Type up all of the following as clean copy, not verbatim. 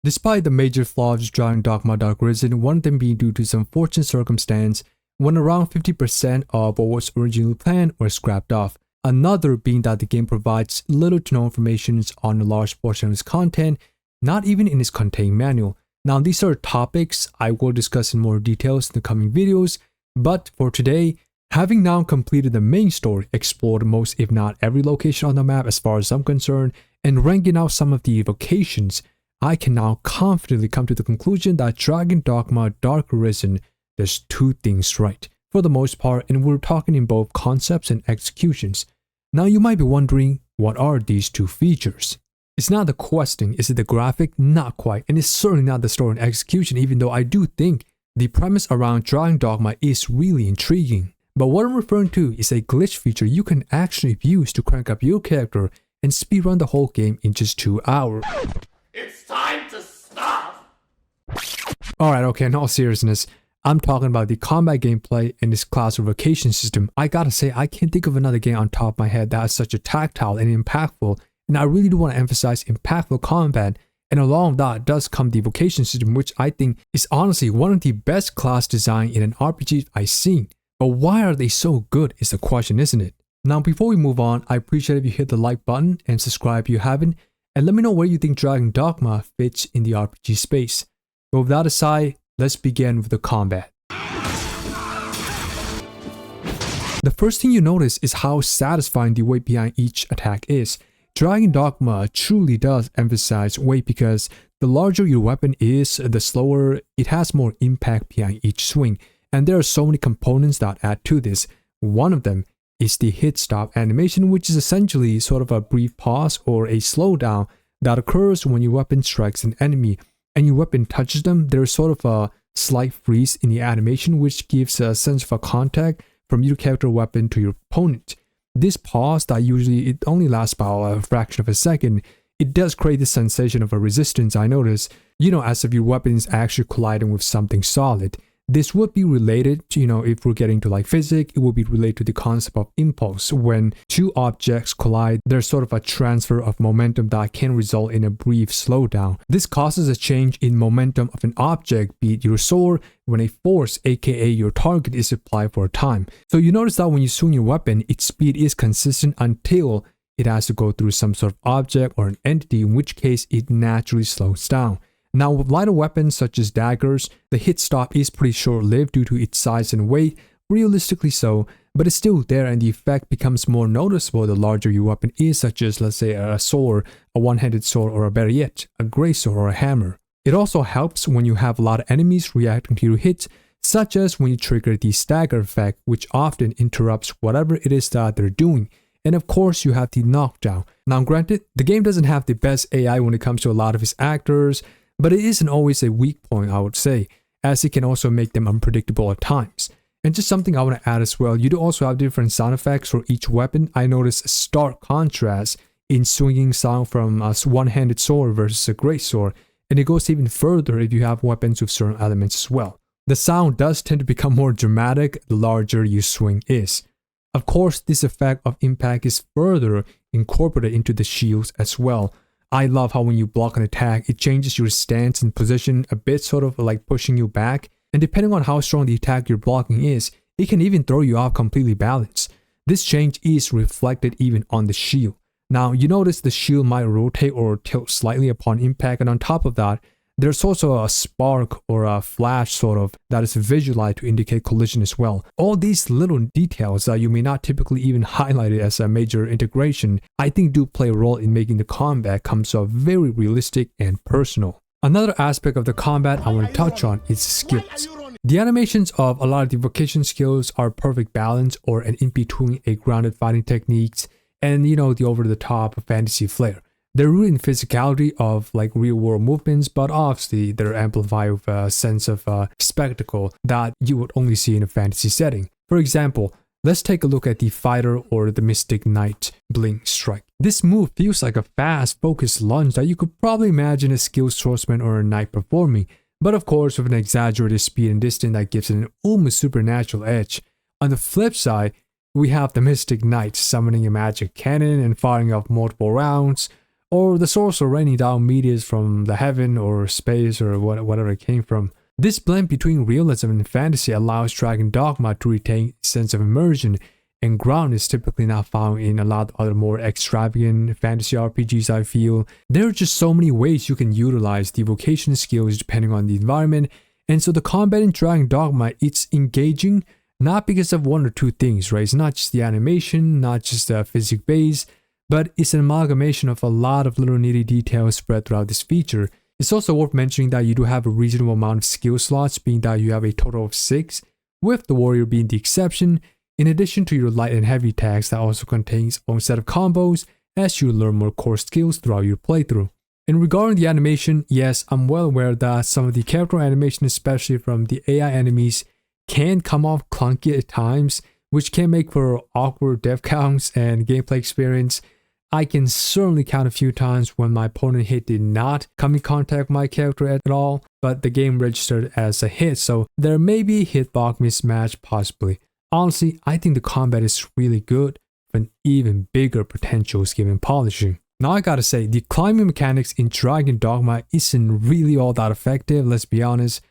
Despite the major flaws drawing Dogma Arisen, one of them being due to some fortunate circumstance when around 50% of what was originally planned were scrapped off. Another being that the game provides little to no information on a large portion of its content, not even in its content manual. Now these are topics I will discuss in more details in the coming videos, but for today, having now completed the main story, explored most if not every location on the map as far as I'm concerned, and ranking out some of the vocations, I can now confidently come to the conclusion that Dragon Dogma Dark Arisen does two things right, for the most part, and we're talking in both concepts and executions. Now you might be wondering, what are these two features? It's not the questing, is it the graphic? Not quite, and it's certainly not the story and execution, even though I do think the premise around Dragon Dogma is really intriguing. But what I'm referring to is a glitch feature you can actually use to crank up your character and speedrun the whole game in just 2 hours. It's time to stop! Alright, okay, in all seriousness, I'm talking about the combat gameplay in this class or vocation system. I gotta say, I can't think of another game on top of my head that is such a tactile and impactful, and I really do want to emphasize impactful combat, and along with that does come the vocation system, which I think is honestly one of the best class design in an RPG I've seen. But why are they so good is the question, isn't it? Now before we move on, I appreciate if you hit the like button and subscribe if you haven't, and let me know where you think Dragon Dogma fits in the RPG space. But with that aside, let's begin with the combat. The first thing you notice is how satisfying the weight behind each attack is. Dragon Dogma truly does emphasize weight because the larger your weapon is, the slower it has more impact behind each swing. And there are so many components that add to this. One of them is the hit stop animation, which is essentially sort of a brief pause or a slowdown that occurs when your weapon strikes an enemy and your weapon touches them. There's sort of a slight freeze in the animation, which gives a sense of a contact from your character weapon to your opponent. This pause that usually it only lasts about a fraction of a second, it does create this sensation of a resistance, I notice, as if your weapon is actually colliding with something solid. This would be related to, if we're getting to like physics, it would be related to the concept of impulse. When two objects collide, there's sort of a transfer of momentum that can result in a brief slowdown. This causes a change in momentum of an object, be it your sword, when a force, aka your target, is applied for a time. So you notice that when you swing your weapon, its speed is consistent until it has to go through some sort of object or an entity, in which case it naturally slows down. Now with lighter weapons such as daggers, the hit stop is pretty short-lived due to its size and weight, realistically so, but it's still there and the effect becomes more noticeable the larger your weapon is, such as let's say a sword, a one-handed sword, or better yet, a greatsword or a hammer. It also helps when you have a lot of enemies reacting to your hits, such as when you trigger the stagger effect, which often interrupts whatever it is that they're doing. And of course you have the knockdown. Now granted, the game doesn't have the best AI when it comes to a lot of its actors, but it isn't always a weak point, I would say, as it can also make them unpredictable at times. And just something I want to add as well, you do also have different sound effects for each weapon. I noticed a stark contrast in swinging sound from a one-handed sword versus a greatsword, and it goes even further if you have weapons with certain elements as well. The sound does tend to become more dramatic the larger your swing is. Of course, this effect of impact is further incorporated into the shields as well. I love how when you block an attack, it changes your stance and position a bit, sort of like pushing you back. And depending on how strong the attack you're blocking is, it can even throw you off completely balanced. This change is reflected even on the shield. Now, you notice the shield might rotate or tilt slightly upon impact, and on top of that, there's also a spark or a flash sort of that is visualized to indicate collision as well. All these little details that you may not typically even highlight it as a major integration, I think do play a role in making the combat come so very realistic and personal. Another aspect of the combat I want to touch on is skills. The animations of a lot of the vocation skills are perfect balance or an in-between a grounded fighting techniques and the over-the-top fantasy flair. They're rooted in physicality of like real-world movements, but obviously they're amplified with a sense of spectacle that you would only see in a fantasy setting. For example, let's take a look at the Fighter or the Mystic Knight Blink Strike. This move feels like a fast, focused lunge that you could probably imagine a skilled swordsman or a knight performing, but of course with an exaggerated speed and distance that gives it an almost supernatural edge. On the flip side, we have the Mystic Knight summoning a magic cannon and firing off multiple rounds, or the sorcerer raining down meteors from the heaven or space or whatever it came from. This blend between realism and fantasy allows Dragon Dogma to retain a sense of immersion and ground is typically not found in a lot of other more extravagant fantasy RPGs, I feel. There are just so many ways you can utilize the vocation skills depending on the environment, and so the combat in Dragon Dogma, it's engaging, not because of one or two things, right? It's not just the animation, not just the physics base, but it's an amalgamation of a lot of little nitty details spread throughout this feature. It's also worth mentioning that you do have a reasonable amount of skill slots, being that you have a total of 6, with the warrior being the exception, in addition to your light and heavy tags that also contains its own set of combos as you learn more core skills throughout your playthrough. And regarding the animation, yes, I'm well aware that some of the character animation, especially from the AI enemies, can come off clunky at times, which can make for awkward death counts and gameplay experience. I can certainly count a few times when my opponent hit did not come in contact with my character at all, but the game registered as a hit, so there may be a hitbox mismatch possibly. Honestly, I think the combat is really good, with even bigger potentials given polishing. Now I gotta say, the climbing mechanics in Dragon Dogma isn't really all that effective, let's be honest.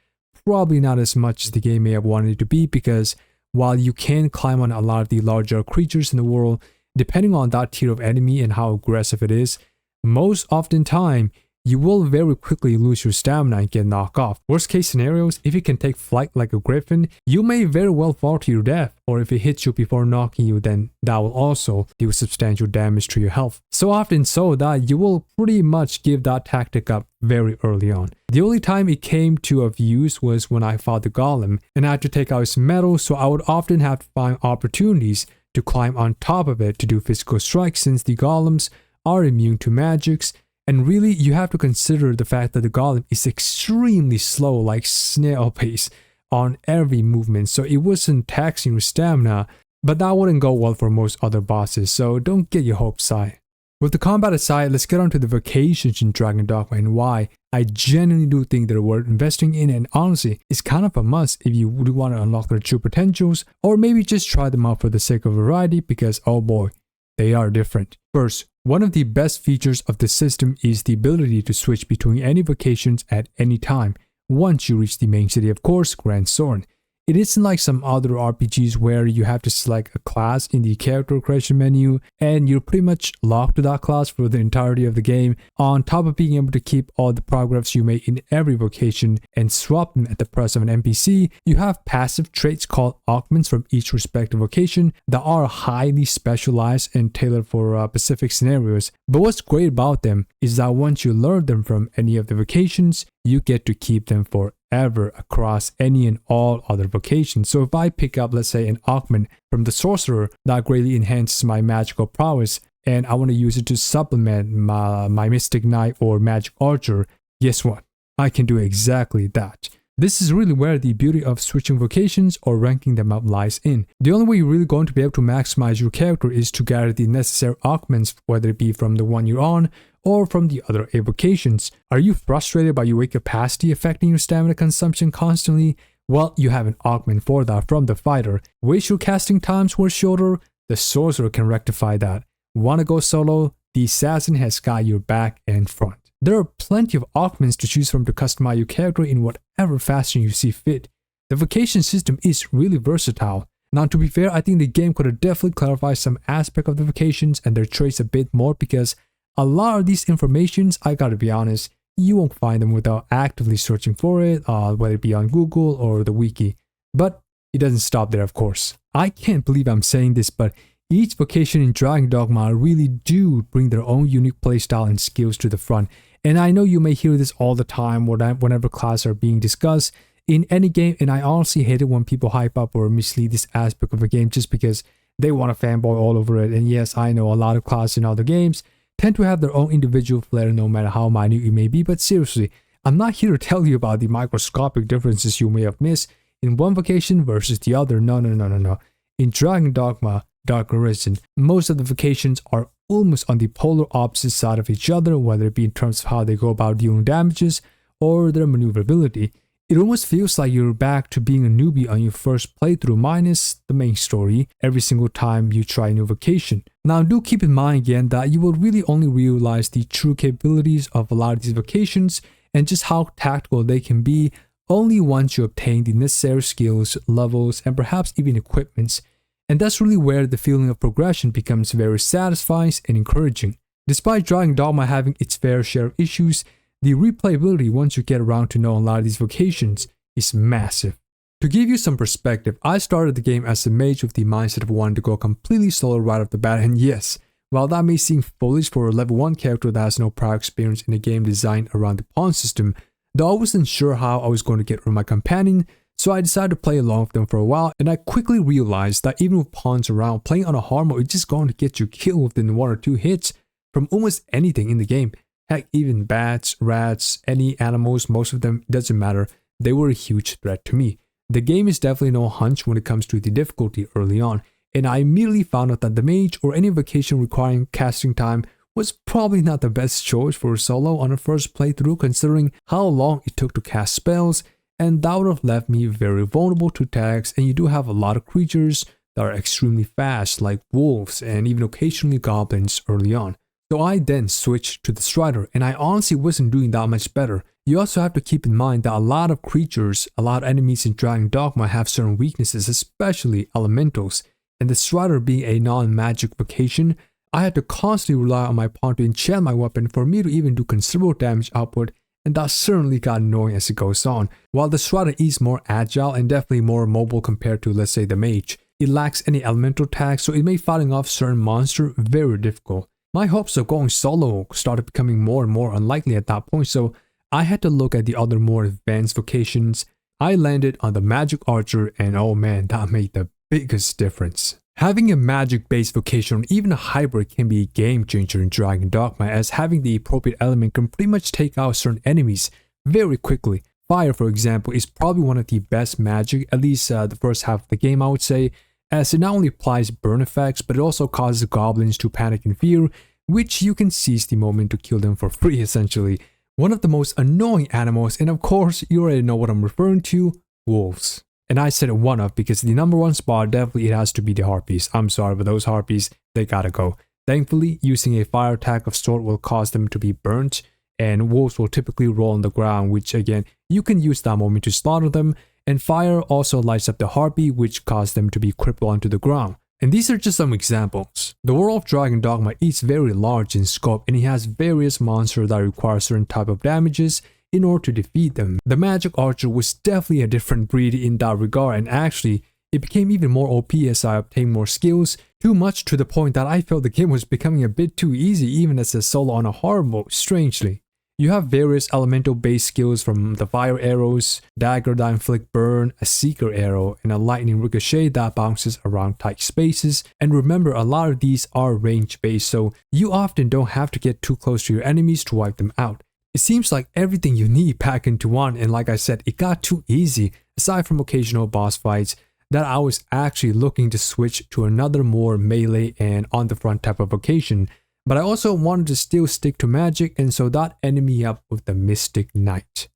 Probably not as much as the game may have wanted it to be, because while you can climb on a lot of the larger creatures in the world, depending on that tier of enemy and how aggressive it is, most often time, you will very quickly lose your stamina and get knocked off. Worst case scenarios, if you can take flight like a griffin, you may very well fall to your death, or if it hits you before knocking you, then that will also do substantial damage to your health. So often so that you will pretty much give that tactic up very early on. The only time it came to of use was when I fought the golem, and I had to take out its metal, so I would often have to find opportunities to climb on top of it to do physical strikes, since the golems are immune to magics. And really, you have to consider the fact that the golem is extremely slow, like snail pace, on every movement, so it wasn't taxing your stamina, but that wouldn't go well for most other bosses, so don't get your hopes high. With the combat aside, let's get on to the vocations in Dragon Dogma and why I genuinely do think they're worth investing in, and honestly, it's kind of a must if you really want to unlock their true potentials, or maybe just try them out for the sake of variety, because oh boy, they are different. First, one of the best features of the system is the ability to switch between any vocations at any time, once you reach the main city, of course, Grand Soren. It isn't like some other RPGs where you have to select a class in the character creation menu and you're pretty much locked to that class for the entirety of the game, on top of being able to keep all the progress you make in every vocation and swap them at the press of an NPC. You have passive traits called augments from each respective vocation that are highly specialized and tailored for specific scenarios. But what's great about them is that once you learn them from any of the vocations, you get to keep them forever across any and all other vocations. So if I pick up, let's say, an augment from the sorcerer that greatly enhances my magical prowess, and I want to use it to supplement my mystic knight or magic archer, guess what? I can do exactly that. This is really where the beauty of switching vocations or ranking them up lies in. The only way you're really going to be able to maximize your character is to gather the necessary augments, whether it be from the one you're on or from the other vocations. Are you frustrated by your weight capacity affecting your stamina consumption constantly? Well, you have an augment for that from the fighter. Wish your casting times were shorter? The sorcerer can rectify that. Want to go solo? The assassin has got your back and front. There are plenty of augments to choose from to customize your character in whatever fashion you see fit. The vocation system is really versatile. Now, to be fair, I think the game could have definitely clarified some aspect of the vocations and their traits a bit more, because a lot of these informations, I gotta be honest, you won't find them without actively searching for it, whether it be on Google or the wiki. But it doesn't stop there, of course. I can't believe I'm saying this, but each vocation in Dragon Dogma really do bring their own unique playstyle and skills to the front. And I know you may hear this all the time whenever classes are being discussed in any game, and I honestly hate it when people hype up or mislead this aspect of a game just because they want to fanboy all over it. And yes, I know a lot of classes in other games tend to have their own individual flair no matter how minute it may be, but seriously, I'm not here to tell you about the microscopic differences you may have missed in one vocation versus the other. No. In Dragon Dogma Dark Arisen, most of the vocations are almost on the polar opposite side of each other, whether it be in terms of how they go about dealing damages or their maneuverability. It almost feels like you're back to being a newbie on your first playthrough minus the main story every single time you try a new vocation. Now do keep in mind again that you will really only realize the true capabilities of a lot of these vocations and just how tactical they can be only once you obtain the necessary skills, levels, and perhaps even equipments. And that's really where the feeling of progression becomes very satisfying and encouraging. Despite Dragon Dogma having its fair share of issues, the replayability once you get around to know a lot of these vocations is massive. To give you some perspective, I started the game as a mage with the mindset of wanting to go completely solo right off the bat, and yes, while that may seem foolish for a level 1 character that has no prior experience in a game designed around the pawn system, though I wasn't sure how I was going to get with my companion, so I decided to play along with them for a while, and I quickly realized that even with pawns around, playing on a hard mode is just going to get you killed within 1 or 2 hits from almost anything in the game. Heck, even bats, rats, any animals, most of them, doesn't matter, they were a huge threat to me. The game is definitely no hunch when it comes to the difficulty early on, and I immediately found out that the mage or any vocation requiring casting time was probably not the best choice for a solo on a first playthrough considering how long it took to cast spells, and that would have left me very vulnerable to attacks, and you do have a lot of creatures that are extremely fast like wolves and even occasionally goblins early on. So I then switched to the Strider, and I honestly wasn't doing that much better. You also have to keep in mind that a lot of creatures, a lot of enemies in Dragon Dogma have certain weaknesses, especially elementals, and the Strider being a non-magic vocation, I had to constantly rely on my pawn to enchant my weapon for me to even do considerable damage output, and that certainly got annoying as it goes on. While the Strider is more agile and definitely more mobile compared to, let's say, the mage, it lacks any elemental tags, so it made fighting off certain monsters very difficult. My hopes of going solo started becoming more and more unlikely at that point, so I had to look at the other more advanced vocations. I landed on the Magick Archer, and oh man, that made the biggest difference. Having a magic-based vocation or even a hybrid can be a game changer in Dragon Dogma, as having the appropriate element can pretty much take out certain enemies very quickly. Fire, for example, is probably one of the best magic, at least the first half of the game I would say, as it not only applies burn effects, but it also causes goblins to panic in fear, which you can seize the moment to kill them for free essentially. One of the most annoying animals, and of course you already know what I'm referring to, wolves. And I said one of because the number 1 spot definitely it has to be the harpies. I'm sorry, but those harpies, they gotta go. Thankfully, using a fire attack of sort will cause them to be burnt, and wolves will typically roll on the ground, which again, you can use that moment to slaughter them, and fire also lights up the harpy, which causes them to be crippled onto the ground. And these are just some examples. The world of Dragon Dogma is very large in scope, and it has various monsters that require certain type of damages in order to defeat them. The Magick Archer was definitely a different breed in that regard, and actually, it became even more OP as I obtained more skills, too much to the point that I felt the game was becoming a bit too easy even as a solo on a hard mode, strangely. You have various elemental based skills from the fire arrows, dagger that inflict burn, a seeker arrow, and a lightning ricochet that bounces around tight spaces. And remember, a lot of these are range based, so you often don't have to get too close to your enemies to wipe them out. It seems like everything you need packed into one, and like I said, it got too easy, aside from occasional boss fights, that I was actually looking to switch to another more melee and on the front type of vocation. But I also wanted to still stick to magic, and so that ended me up with the Mystic Knight.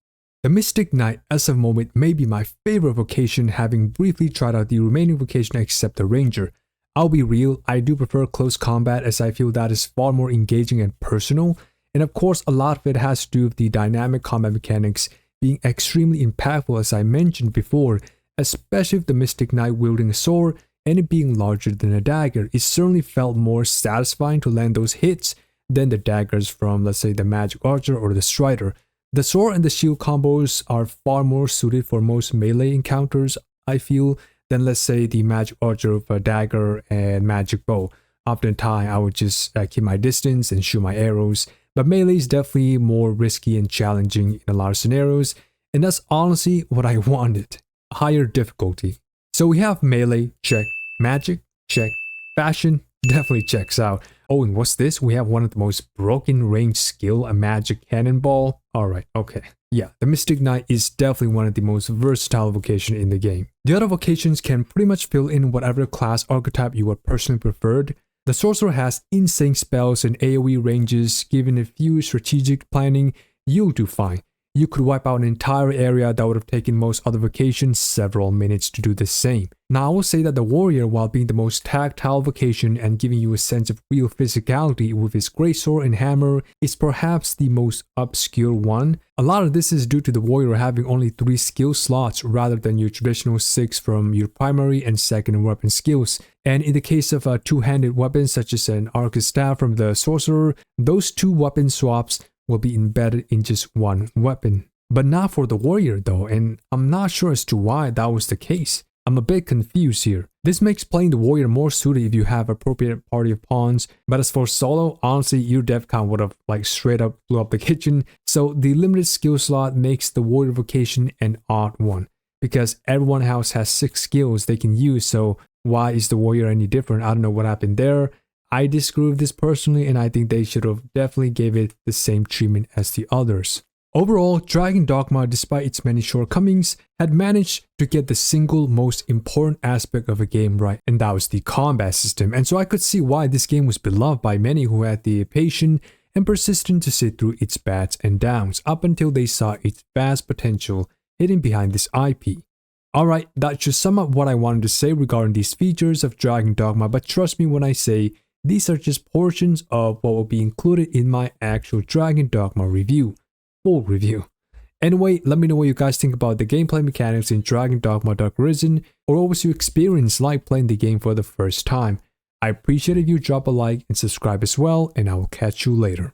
The Mystic Knight as of moment may be my favorite vocation, having briefly tried out the remaining vocation except the Ranger. I'll be real, I do prefer close combat as I feel that is far more engaging and personal, and of course a lot of it has to do with the dynamic combat mechanics being extremely impactful as I mentioned before, especially with the Mystic Knight wielding a sword and it being larger than a dagger. It certainly felt more satisfying to land those hits than the daggers from, let's say, the Magick Archer or the Strider. The sword and the shield combos are far more suited for most melee encounters, I feel, than, let's say, the Magick Archer with a dagger and magic bow. Oftentimes, I would just keep my distance and shoot my arrows, but melee is definitely more risky and challenging in a lot of scenarios, and that's honestly what I wanted. Higher difficulty. So we have melee, check, magic, check, fashion, definitely checks out. Oh, and what's this? We have one of the most broken range skill, a magic cannonball. Alright, okay. Yeah, the Mystic Knight is definitely one of the most versatile vocations in the game. The other vocations can pretty much fill in whatever class archetype you would personally preferred. The Sorcerer has insane spells and AoE ranges. Given a few strategic planning, you'll do fine. you could wipe out an entire area that would have taken most other vocations several minutes to do the same. Now, I will say that the warrior, while being the most tactile vocation and giving you a sense of real physicality with his greatsword and hammer, is perhaps the most obscure one. A lot of this is due to the warrior having only 3 skill slots rather than your traditional 6 from your primary and second weapon skills. And in the case of two-handed weapons such as an arc staff from the sorcerer, those 2 weapon swaps will be embedded in just 1 weapon. But not for the warrior though, and I'm not sure as to why that was the case. I'm a bit confused here. This makes playing the warrior more suited if you have appropriate party of pawns, but as for solo, honestly your dev count would have like straight up blew up the kitchen, so the limited skill slot makes the warrior vocation an odd one, because everyone else has 6 skills they can use, so why is the warrior any different? I don't know what happened there. I disagree with this personally, and I think they should have definitely gave it the same treatment as the others. Overall, Dragon Dogma, despite its many shortcomings, had managed to get the single most important aspect of a game right, and that was the combat system. And so I could see why this game was beloved by many who had the patience and persistence to sit through its bats and downs up until they saw its vast potential hidden behind this IP. Alright, that should sum up what I wanted to say regarding these features of Dragon Dogma, but trust me when I say these are just portions of what will be included in my actual Dragon Dogma review. Full review. Anyway, let me know what you guys think about the gameplay mechanics in Dragon Dogma Dark Arisen, or what was your experience like playing the game for the first time. I appreciate if you drop a like and subscribe as well, and I will catch you later.